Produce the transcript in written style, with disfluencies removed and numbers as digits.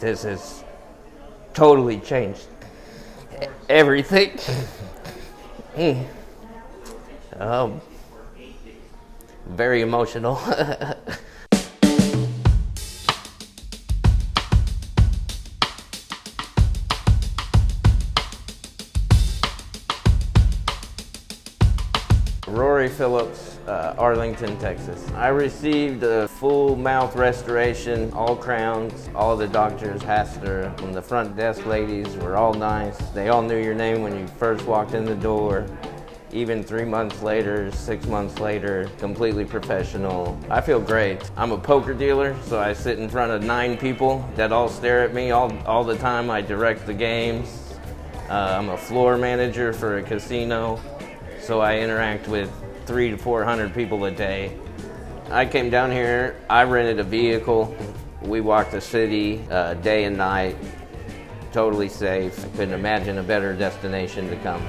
This has totally changed everything. Very emotional. Rory Phillips, Arlington, Texas. I received a full mouth restoration, all crowns, all the doctors, Haster, and the front desk ladies were all nice. They all knew your name when you first walked in the door. Even 3 months later, 6 months later, completely professional. I feel great. I'm a poker dealer, so I sit in front of 9 people that all stare at me all the time. I direct the games. I'm a floor manager for a casino, so I interact with 300 to 400 people a day. I came down here, I rented a vehicle. We walked the city day and night, totally safe. I couldn't imagine a better destination to come.